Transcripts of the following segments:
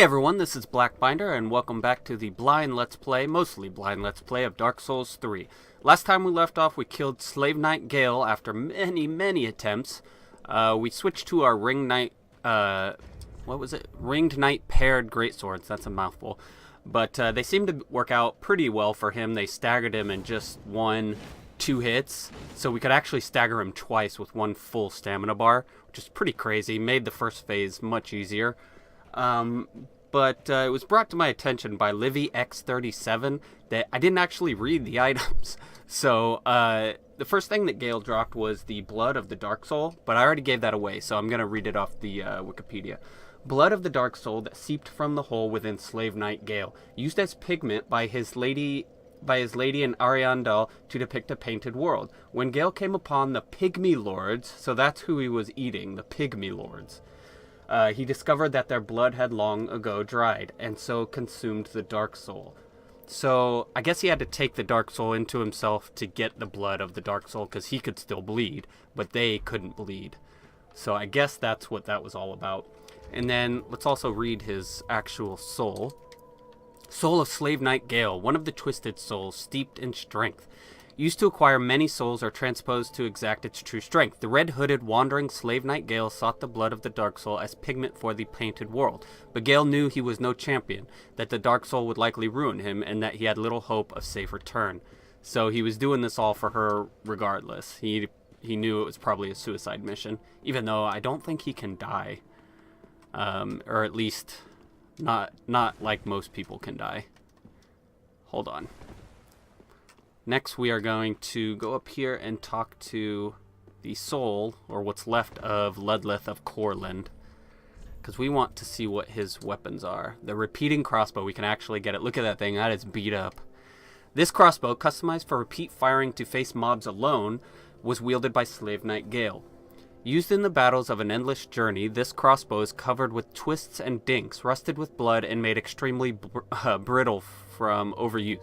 Hey everyone, this is Blackbinder, and welcome back to the mostly blind Let's Play of Dark Souls 3. Last time we left off, we killed Slave Knight Gael after many attempts. We switched to our Ringed Knight paired greatswords. That's a mouthful. But they seemed to work out pretty well for him. They staggered him in just 1-2 hits, so we could actually stagger him twice with one full stamina bar, which is pretty crazy. Made the first phase much easier. But it was brought to my attention by Livy X37 that I didn't actually read the items. So the first thing that Gael dropped was the Blood of the Dark Soul, but I already gave that away, so I'm going to read it off the Wikipedia. Blood of the Dark Soul that seeped from the hole within Slave Knight Gael, used as pigment by his lady in Ariandel to depict a painted world. When Gael came upon the Pygmy Lords, so that's who he was eating, the Pygmy Lords, he discovered that their blood had long ago dried, and so consumed the Dark Soul. So, I guess he had to take the Dark Soul into himself to get the blood of the Dark Soul, because he could still bleed, but they couldn't bleed. So I guess that's what that was all about. And then, let's also read his actual soul. Soul of Slave Knight Gael, one of the twisted souls, steeped in strength. Used to acquire many souls or transposed to exact its true strength. The red-hooded, wandering Slave Knight Gael sought the blood of the Dark Soul as pigment for the painted world. But Gael knew he was no champion, that the Dark Soul would likely ruin him, and that he had little hope of safe return. So he was doing this all for her regardless. He knew it was probably a suicide mission, even though I don't think he can die. Or at least not like most people can die. Hold on. Next, we are going to go up here and talk to the soul, or what's left of Ludleth of Corland, because we want to see what his weapons are. The repeating crossbow, we can actually get it. Look at that thing, that is beat up. This crossbow, customized for repeat firing to face mobs alone, was wielded by Slave Knight Gael. Used in the battles of an endless journey, this crossbow is covered with twists and dinks, rusted with blood, and made extremely brittle from overuse.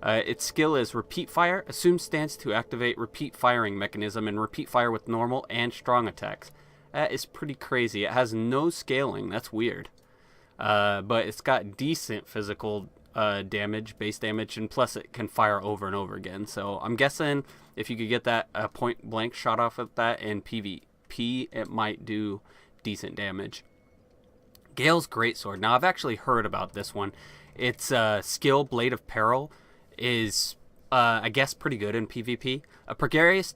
Its skill is repeat fire, assumed stance to activate repeat firing mechanism, and repeat fire with normal and strong attacks. That is pretty crazy. It has no scaling. That's weird. But it's got decent physical damage, base damage, and plus it can fire over and over again. So I'm guessing if you could get that point blank shot off of that in PvP, it might do decent damage. Gael's Greatsword. Now I've actually heard about this one. Its skill, Blade of Peril, is, I guess, pretty good in PvP. A precarious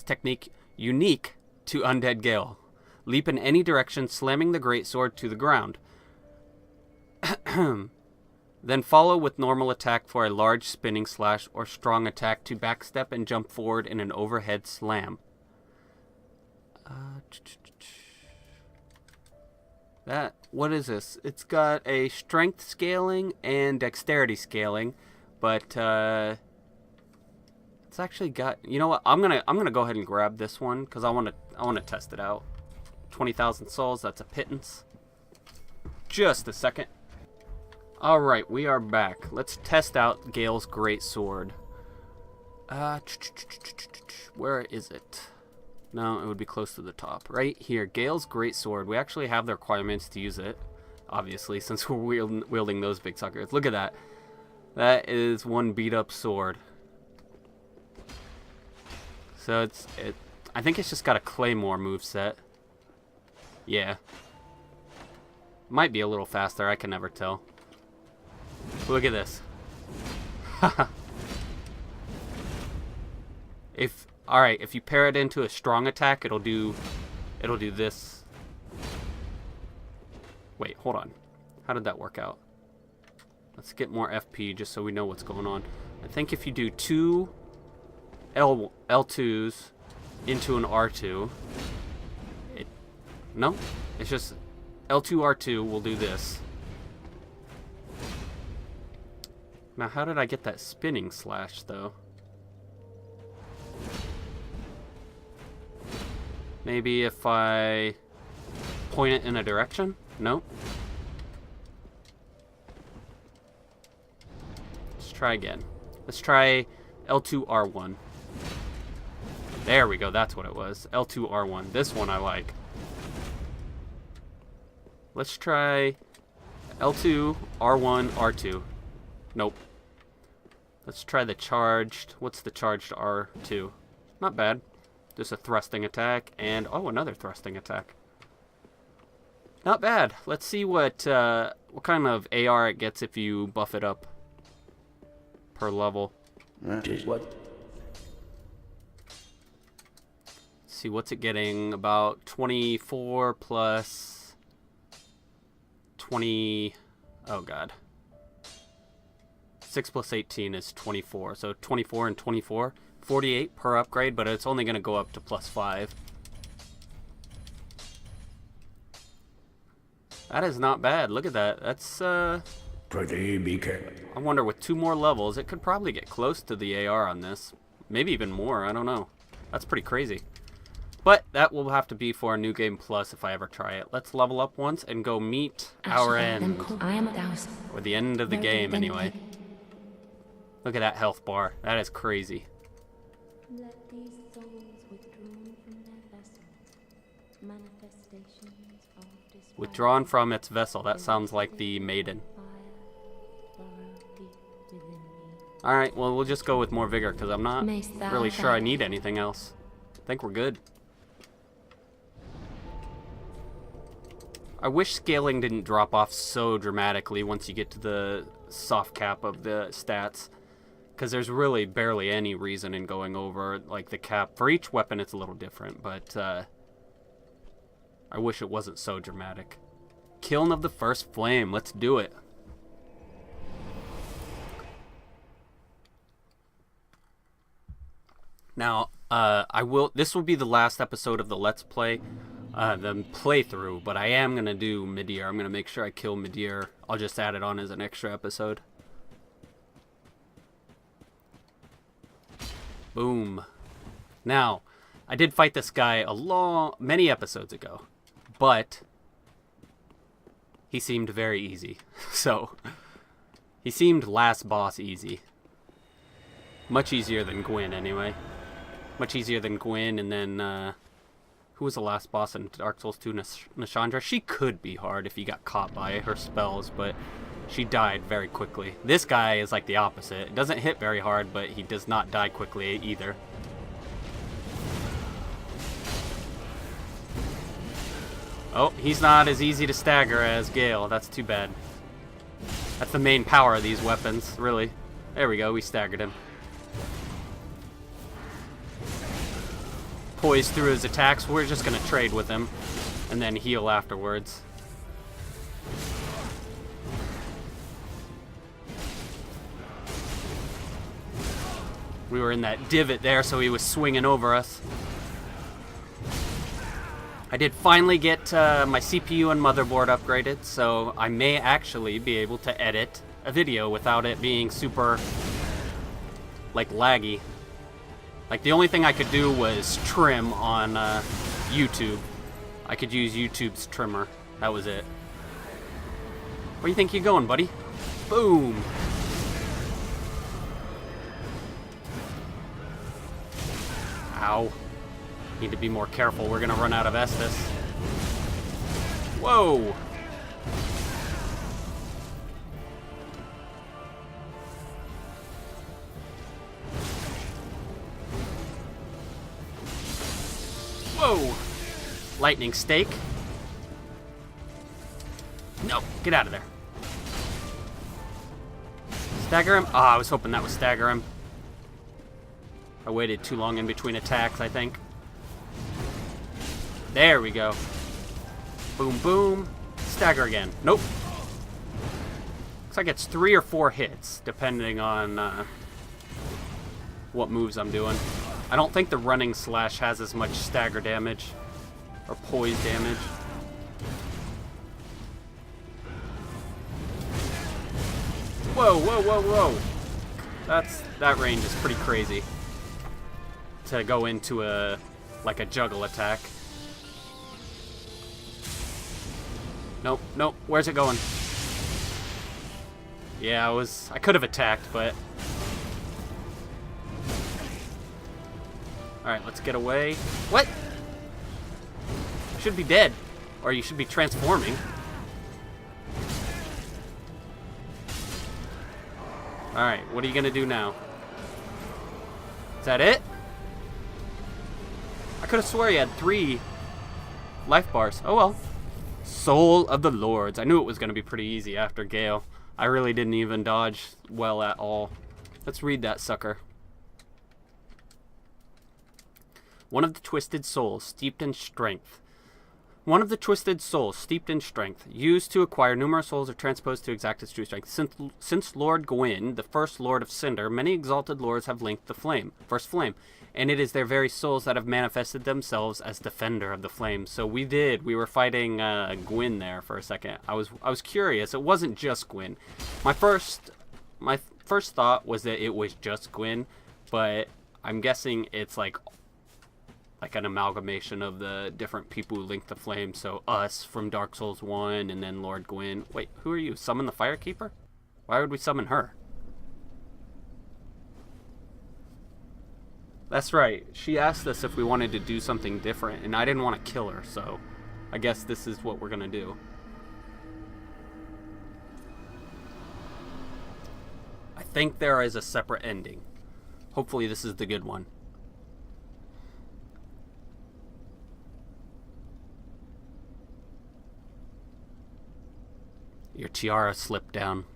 technique unique to Undead Gael. Leap in any direction, slamming the greatsword to the ground. Then follow with normal attack for a large spinning slash or strong attack to backstep and jump forward in an overhead slam. What is this? It's got a strength scaling and dexterity scaling. But it's actually got, you know what? I'm gonna go ahead and grab this one because I want to test it out. 20,000 souls. That's a pittance. Just a second. All right, we are back. Let's test out Gael's Greatsword. Where is it? No, it would be close to the top. Right here, Gael's Greatsword. We actually have the requirements to use it, obviously, since we're wielding those big suckers. Look at that. That is one beat up sword. So I think it's just got a claymore moveset. Yeah. Might be a little faster, I can never tell. Look at this. Alright, if you pair it into a strong attack, it'll do this. Wait, hold on. How did that work out? Let's get more FP just so we know what's going on. I think if you do two L2s into an R2, no, it's just L2 R2 will do this. Now, how did I get that spinning slash though? Maybe if I point it in a direction? Nope. Try again. Let's try L2R1. There we go, that's what it was. L2R1. This one I like. Let's try L2, R1, R2. Nope. Let's try the charged. What's the charged R2? Not bad. Just a thrusting attack, and oh, another thrusting attack. Not bad. Let's see what kind of AR it gets if you buff it up per level. What? Let's see, what's it getting? About 24 plus 20. Oh god. 6 plus 18 is 24. So 24 and 24. 48 per upgrade, but it's only going to go up to plus 5. That is not bad. Look at that. That's, Pretty big. I wonder with 2 more levels, it could probably get close to the AR on this. Maybe even more. I don't know. That's pretty crazy. But that will have to be for a New Game Plus if I ever try it. Let's level up once and go meet our end. Or the end of the game, anyway. Look at that health bar. That is crazy. Let these souls withdrawn from their vessels, manifestations of despair. Withdrawn from its vessel. That sounds like the maiden. Alright, well, we'll just go with more vigor because I'm not really sure I need anything else. I think we're good. I wish scaling didn't drop off so dramatically once you get to the soft cap of the stats. Because there's really barely any reason in going over like the cap. For each weapon it's a little different, but I wish it wasn't so dramatic. Kiln of the First Flame, let's do it. Now, this will be the last episode of the Let's Play, the playthrough, but I am going to do Midir. I'm going to make sure I kill Midir. I'll just add it on as an extra episode. Boom. Now, I did fight this guy many episodes ago, but he seemed very easy. So, he seemed last boss easy. Much easier than Gwyn, anyway. Much easier than Gwyn, and then, who was the last boss in Dark Souls 2? Nashandra? She could be hard if you got caught by her spells, but she died very quickly. This guy is like the opposite. It doesn't hit very hard, but he does not die quickly either. Oh, he's not as easy to stagger as Gael. That's too bad. That's the main power of these weapons, really. There we go, we staggered him. Poise through his attacks. We're just going to trade with him and then heal afterwards. We were in that divot there, so he was swinging over us. I did finally get my CPU and motherboard upgraded, so I may actually be able to edit a video without it being super, like, laggy. Like, the only thing I could do was trim on YouTube. I could use YouTube's trimmer. That was it. Where do you think you're going, buddy? Boom! Ow. Need to be more careful. We're gonna run out of Estus. Whoa! Whoa! Lightning stake. No, get out of there. Stagger him? Ah, I was hoping that would stagger him. I waited too long in between attacks, I think. There we go. Boom, boom. Stagger again. Nope. Looks like it's 3 or 4 hits, depending on what moves I'm doing. I don't think the running slash has as much stagger damage or poise damage. Whoa, whoa, whoa, whoa. That range is pretty crazy to go into a juggle attack. Nope, nope. Where's it going? Yeah, I could have attacked, but alright, let's get away. What? You should be dead. Or you should be transforming. Alright, what are you gonna do now? Is that it? I could have swore he had 3 life bars. Oh well. Soul of the Lords. I knew it was gonna be pretty easy after Gael. I really didn't even dodge well at all. Let's read that sucker. One of the twisted souls steeped in strength. One of the twisted souls steeped in strength, used to acquire numerous souls or transposed to exact its true strength. Since Lord Gwyn, the first Lord of Cinder, many exalted lords have linked the flame, first flame, and it is their very souls that have manifested themselves as defender of the flame. So we were fighting Gwyn there for a second. I was curious. It wasn't just Gwyn. My first thought was that it was just Gwyn, but I'm guessing it's like an amalgamation of the different people who link the flame. So us from Dark Souls 1 and then Lord Gwyn. Wait, who are you? Summon the Firekeeper? Why would we summon her? That's right. She asked us if we wanted to do something different, and I didn't want to kill her, so I guess this is what we're going to do. I think there is a separate ending. Hopefully this is the good one. Your tiara slipped down.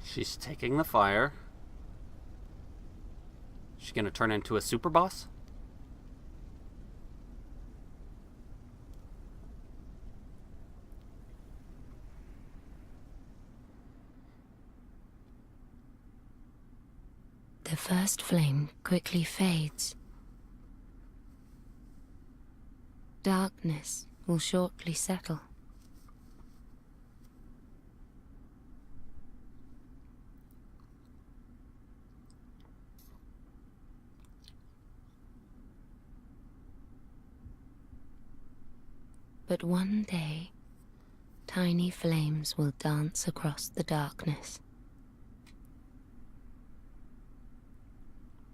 She's taking the fire. She's gonna turn into a super boss? The first flame quickly fades. Darkness will shortly settle. But one day, tiny flames will dance across the darkness.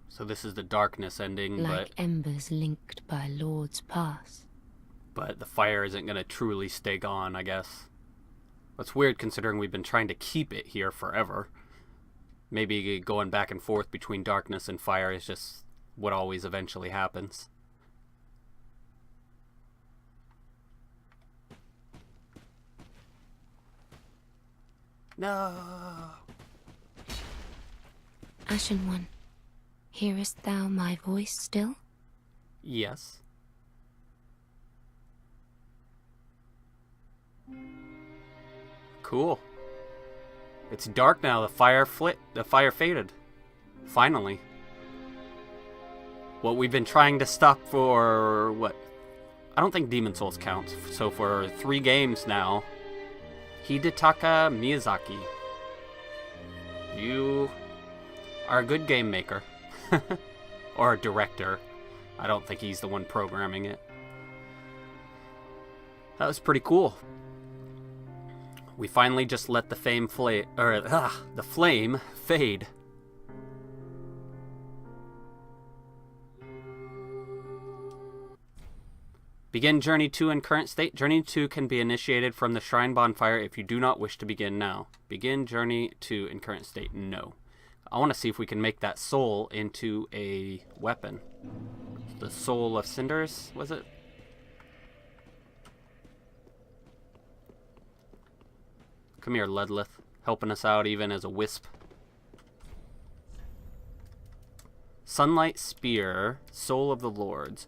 So this is the darkness ending, like embers linked by lords past. But the fire isn't going to truly stay gone, I guess. That's weird considering we've been trying to keep it here forever. Maybe going back and forth between darkness and fire is just what always eventually happens. No. Ashen One, hearest thou my voice still? Yes. Cool. It's dark now. The fire faded. Finally. What we've been trying to stop for what? I don't think Demon Souls counts. So for 3 games now. Hidetaka Miyazaki. You are a good game maker. Or a director. I don't think he's the one programming it. That was pretty cool. We finally just let the flame fade. Begin Journey 2 in current state. Journey 2 can be initiated from the Shrine Bonfire if you do not wish to begin now. Begin Journey 2 in current state. No. I want to see if we can make that soul into a weapon. The Soul of Cinders, was it? Come here, Ludleth. Helping us out even as a wisp. Sunlight Spear, Soul of the Lords.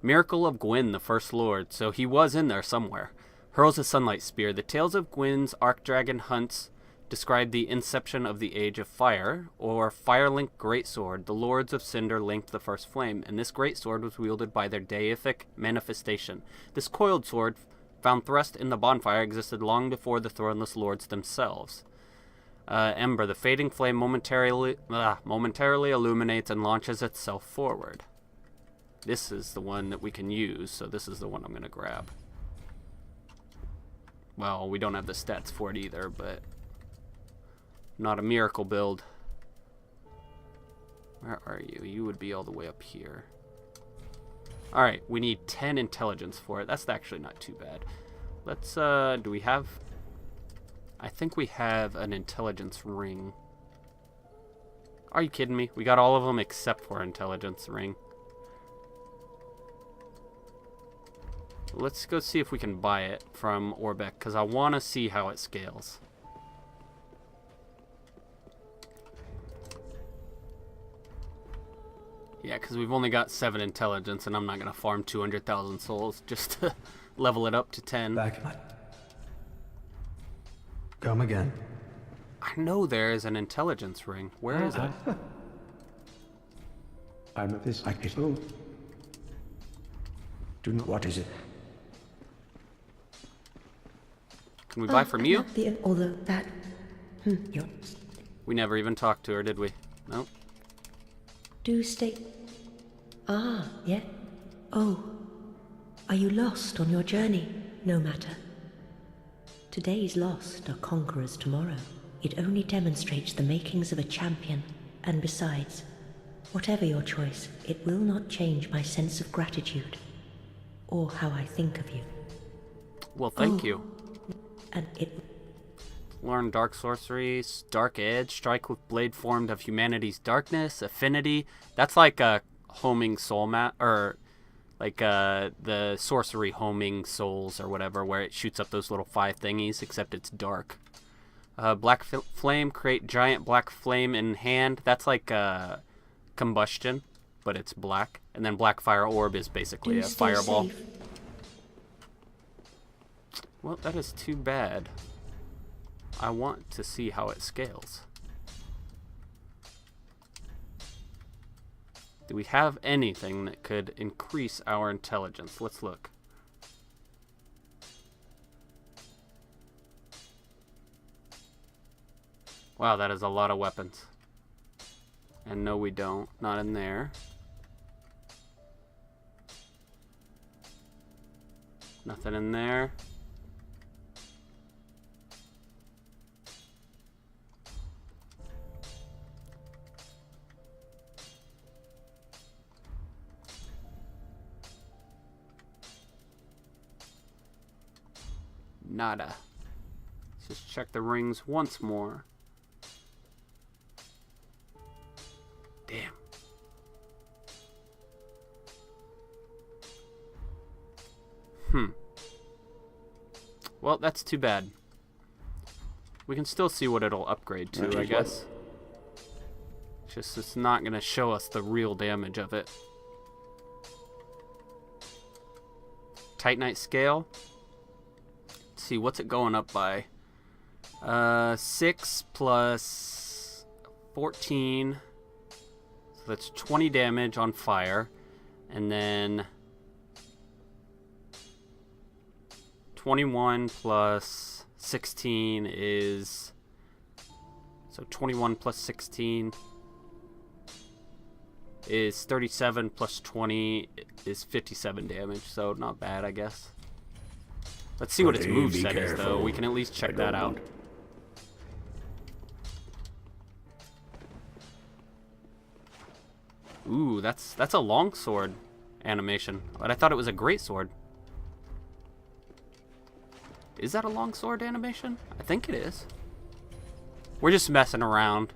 Miracle of Gwyn, the First Lord. So he was in there somewhere. Hurls a Sunlight Spear. The tales of Gwyn's Archdragon hunts describe the inception of the Age of Fire, or Fire-linked Greatsword. The Lords of Cinder linked the first flame, and this greatsword was wielded by their deific manifestation. This coiled sword, found thrust in the bonfire, existed long before the Throneless Lords themselves. Ember, the fading flame momentarily illuminates and launches itself forward. This is the one that we can use, so this is the one I'm going to grab. Well, we don't have the stats for it either, but not a miracle build. Where are you? You would be all the way up here. Alright, we need 10 intelligence for it. That's actually not too bad. Let's, do we have... I think we have an intelligence ring. Are you kidding me? We got all of them except for intelligence ring. Let's go see if we can buy it from Orbeck, because I want to see how it scales. Yeah, because we've only got 7 intelligence, and I'm not going to farm 200,000 souls just to level it up to 10. Back. Come again. I know there is an intelligence ring. Where is it? I'm of this. I do not. What is it? Can we buy from you? Although that... you're... We never even talked to her, did we? Nope. Do stay... Ah, yeah. Oh. Are you lost on your journey? No matter. Today's lost are conquerors tomorrow. It only demonstrates the makings of a champion. And besides, whatever your choice, it will not change my sense of gratitude. Or how I think of you. Well, thank you. And it... Learn Dark Sorcery, Dark Edge, strike with blade formed of humanity's darkness, affinity. That's like a homing soul mat, or like the sorcery homing souls or whatever, where it shoots up those little 5 thingies, except it's dark. Black Flame, create giant black flame in hand. That's like combustion, but it's black. And then Black Fire Orb is basically a fireball. Safe. Well, that is too bad. I want to see how it scales. Do we have anything that could increase our intelligence? Let's look. Wow, that is a lot of weapons. And no, we don't. Not in there. Nothing in there. Nada. Let's just check the rings once more. Damn. Well, that's too bad. We can still see what it'll upgrade to, I guess. Just it's not going to show us the real damage of it. Titanite scale. Let's see, what's it going up by? 6 plus 14. So that's 20 damage on fire. And then 21 plus 16 is... So 21 plus 16 is 37 plus 20 is 57 damage. So not bad, I guess. Let's see what its moveset is, though. We can at least check that out. Ooh, that's a longsword animation. But I thought it was a greatsword. Is that a longsword animation? I think it is. We're just messing around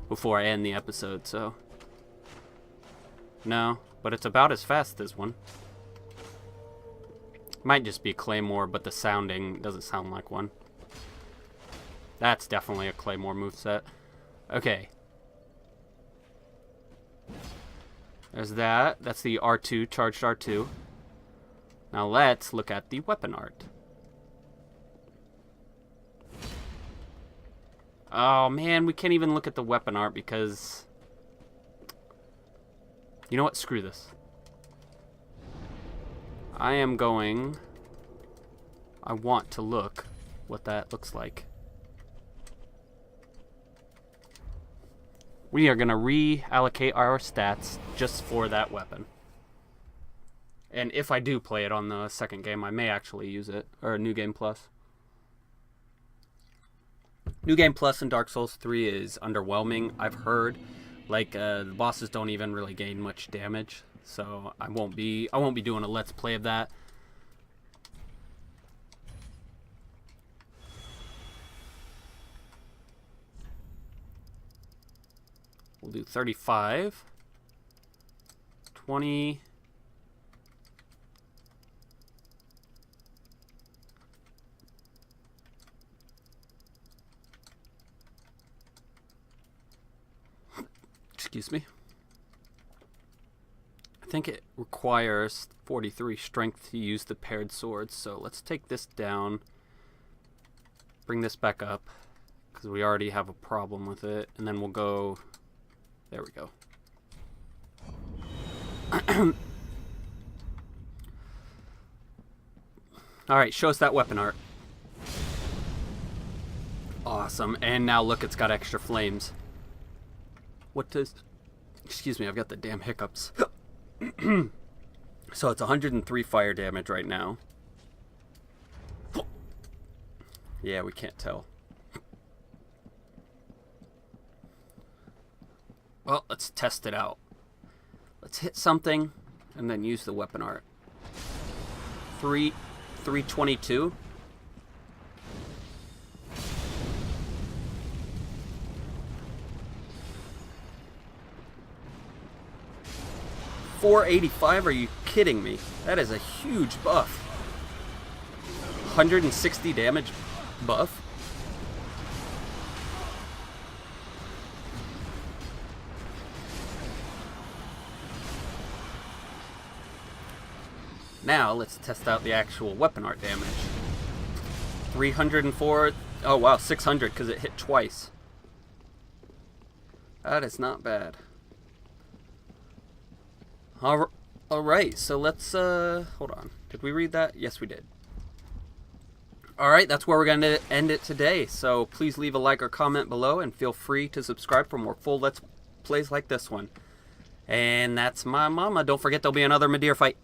before I end the episode, so... No, but it's about as fast as one. Might just be Claymore, but the sounding doesn't sound like one. That's definitely a Claymore moveset. Okay. There's that. That's the R2, charged R2. Now let's look at the weapon art. Oh man, we can't even look at the weapon art because... You know what? Screw this. I want to look what that looks like. We are going to reallocate our stats just for that weapon. And if I do play it on the second game, I may actually use it. Or New Game Plus. New Game Plus in Dark Souls 3 is underwhelming, I've heard. Like, the bosses don't even really gain much damage. So I won't be doing a Let's Play of that. We'll do 35. 20. Excuse me. I think it requires 43 strength to use the paired swords, so let's take this down. Bring this back up, because we already have a problem with it, and then we'll go... There we go. Alright, show us that weapon art. Awesome, and now look, it's got extra flames. What does... Excuse me, I've got the damn hiccups. So it's 103 fire damage right now. Yeah, we can't tell. Well, let's test it out. Let's hit something and then use the weapon art. 322. $485? Are you kidding me? That is a huge buff. 160 damage buff. Now let's test out the actual weapon art damage. 304. Oh wow, 600 because it hit twice. That is not bad. Alright, so let's, hold on. Did we read that? Yes, we did. Alright, that's where we're going to end it today. So please leave a like or comment below and feel free to subscribe for more full Let's Plays like this one. And that's my mama. Don't forget there'll be another Madeir fight.